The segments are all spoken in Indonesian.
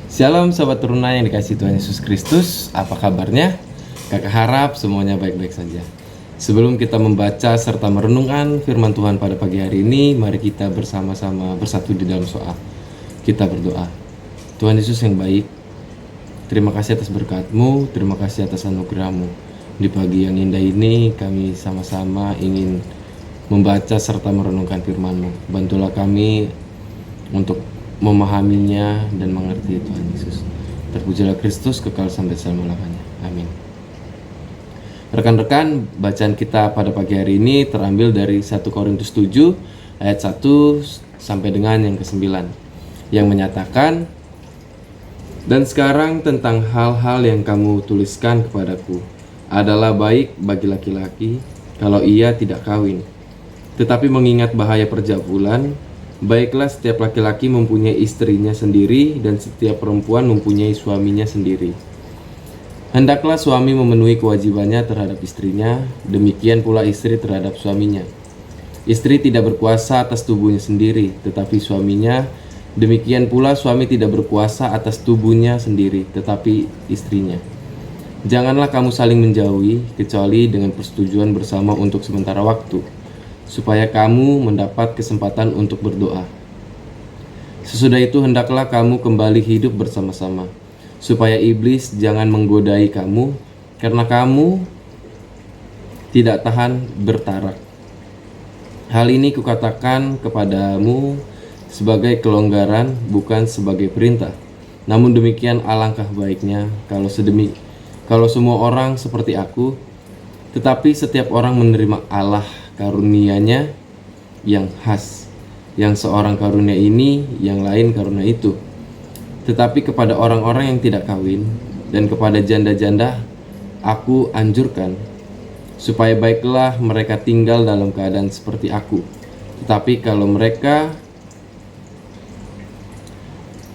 Shalom Sobat Teruna yang dikasihi Tuhan Yesus Kristus, apa kabarnya? Kakak harap semuanya baik-baik saja. Sebelum kita membaca serta merenungkan firman Tuhan pada pagi hari ini, mari kita bersama-sama bersatu di dalam doa. Kita berdoa. Tuhan Yesus yang baik, terima kasih atas berkat-Mu, terima kasih atas anugerah-Mu. Di pagi yang indah ini kami sama-sama ingin membaca serta merenungkan firman-Mu. Bantulah kami untuk memahaminya dan mengerti Tuhan Yesus. Terpujilah Kristus kekal sampai selama-lamanya. Amin. Rekan-rekan, bacaan kita pada pagi hari ini terambil dari 1 Korintus 7 ayat 1 sampai dengan yang ke-9 yang menyatakan, "Dan sekarang tentang hal-hal yang kamu tuliskan kepadaku adalah baik bagi laki-laki kalau ia tidak kawin. Tetapi mengingat bahaya perjabulan, baiklah setiap laki-laki mempunyai istrinya sendiri dan setiap perempuan mempunyai suaminya sendiri. Hendaklah suami memenuhi kewajibannya terhadap istrinya, demikian pula istri terhadap suaminya. Istri tidak berkuasa atas tubuhnya sendiri, tetapi suaminya, demikian pula suami tidak berkuasa atas tubuhnya sendiri, tetapi istrinya. Janganlah kamu saling menjauhi, kecuali dengan persetujuan bersama untuk sementara waktu, supaya kamu mendapat kesempatan untuk berdoa. Sesudah itu hendaklah kamu kembali hidup bersama-sama, supaya iblis jangan menggodai kamu, karena kamu tidak tahan bertarak. Hal ini kukatakan kepadamu sebagai kelonggaran, bukan sebagai perintah. Namun demikian alangkah baiknya kalau semua orang seperti aku, tetapi setiap orang menerima Allah karunia-Nya yang khas, yang seorang karunia ini, yang lain karunia itu. Tetapi kepada orang-orang yang tidak kawin dan kepada janda-janda aku anjurkan, supaya baiklah mereka tinggal dalam keadaan seperti aku. Tetapi kalau mereka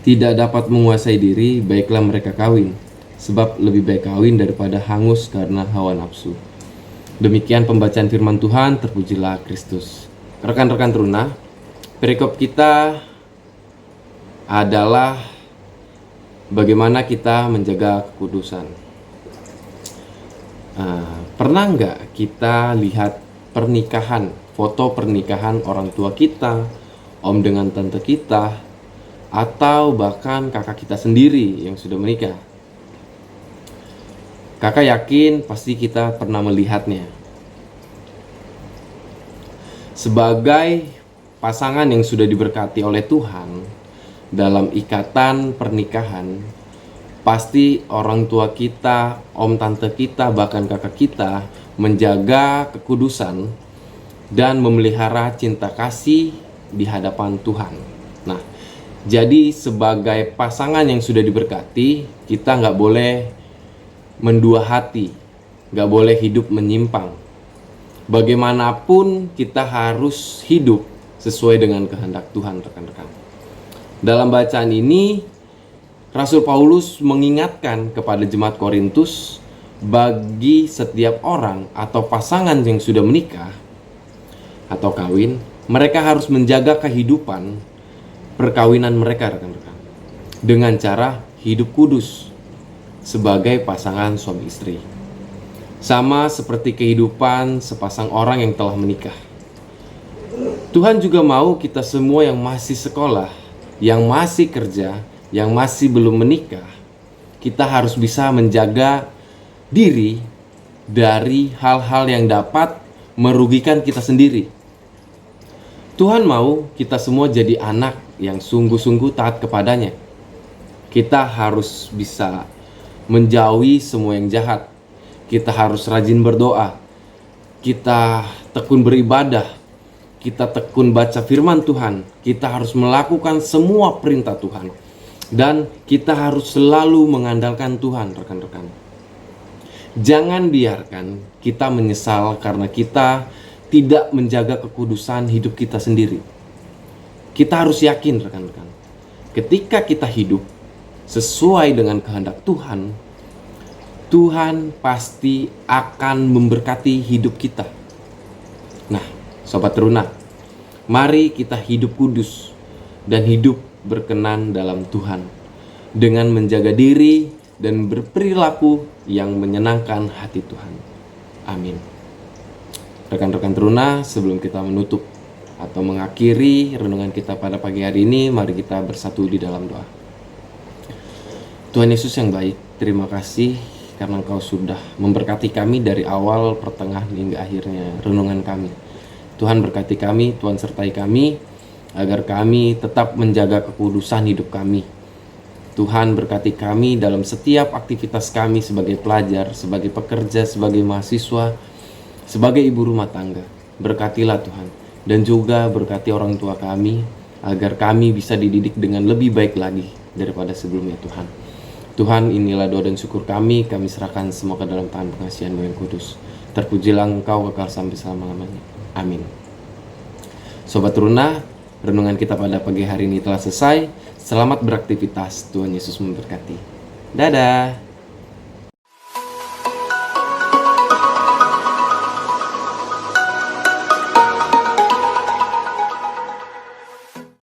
tidak dapat menguasai diri, baiklah mereka kawin, sebab lebih baik kawin daripada hangus karena hawa nafsu." Demikian pembacaan firman Tuhan, terpujilah Kristus. Rekan-rekan teruna, perikop kita adalah bagaimana kita menjaga kekudusan. Pernah nggak kita lihat pernikahan, foto pernikahan orang tua kita, om dengan tante kita, atau bahkan kakak kita sendiri yang sudah menikah? Kakak yakin pasti kita pernah melihatnya. Sebagai pasangan yang sudah diberkati oleh Tuhan dalam ikatan pernikahan, pasti orang tua kita, om tante kita, bahkan kakak kita menjaga kekudusan dan memelihara cinta kasih di hadapan Tuhan. Nah, jadi sebagai pasangan yang sudah diberkati, kita nggak boleh mendua hati, gak boleh hidup menyimpang. Bagaimanapun kita harus hidup sesuai dengan kehendak Tuhan, rekan-rekan. Dalam bacaan ini, Rasul Paulus mengingatkan kepada jemaat Korintus, bagi setiap orang atau pasangan yang sudah menikah atau kawin, mereka harus menjaga kehidupan perkawinan mereka, rekan-rekan, dengan cara hidup kudus sebagai pasangan suami istri. Sama seperti kehidupan sepasang orang yang telah menikah. Tuhan juga mau kita semua yang masih sekolah, yang masih kerja, yang masih belum menikah, kita harus bisa menjaga diri dari hal-hal yang dapat merugikan kita sendiri. Tuhan mau kita semua jadi anak yang sungguh-sungguh taat kepadanya. Kita harus bisa menjauhi semua yang jahat. Kita harus rajin berdoa. Kita tekun beribadah. Kita tekun baca firman Tuhan. Kita harus melakukan semua perintah Tuhan. Dan kita harus selalu mengandalkan Tuhan, rekan-rekan. Jangan biarkan kita menyesal karena kita tidak menjaga kekudusan hidup kita sendiri. Kita harus yakin, rekan-rekan, ketika kita hidup sesuai dengan kehendak Tuhan, Tuhan pasti akan memberkati hidup kita. Nah, Sobat Teruna, mari kita hidup kudus dan hidup berkenan dalam Tuhan dengan menjaga diri dan berperilaku yang menyenangkan hati Tuhan. Amin. Rekan-rekan Teruna, sebelum kita menutup atau mengakhiri renungan kita pada pagi hari ini, mari kita bersatu di dalam doa. Tuhan Yesus yang baik, terima kasih karena Engkau sudah memberkati kami dari awal, pertengahan, hingga akhirnya renungan kami. Tuhan berkati kami, Tuhan sertai kami, agar kami tetap menjaga kekudusan hidup kami. Tuhan berkati kami dalam setiap aktivitas kami sebagai pelajar, sebagai pekerja, sebagai mahasiswa, sebagai ibu rumah tangga. Berkatilah Tuhan, dan juga berkati orang tua kami, agar kami bisa dididik dengan lebih baik lagi daripada sebelumnya Tuhan. Tuhan, inilah doa dan syukur kami serahkan semua ke dalam tangan pengasihan-Mu yang kudus. Terpujilah Engkau kekal sampai selama-lamanya. Amin. Sobat Teruna, renungan kita pada pagi hari ini telah selesai. Selamat beraktivitas, Tuhan Yesus memberkati. Dadah.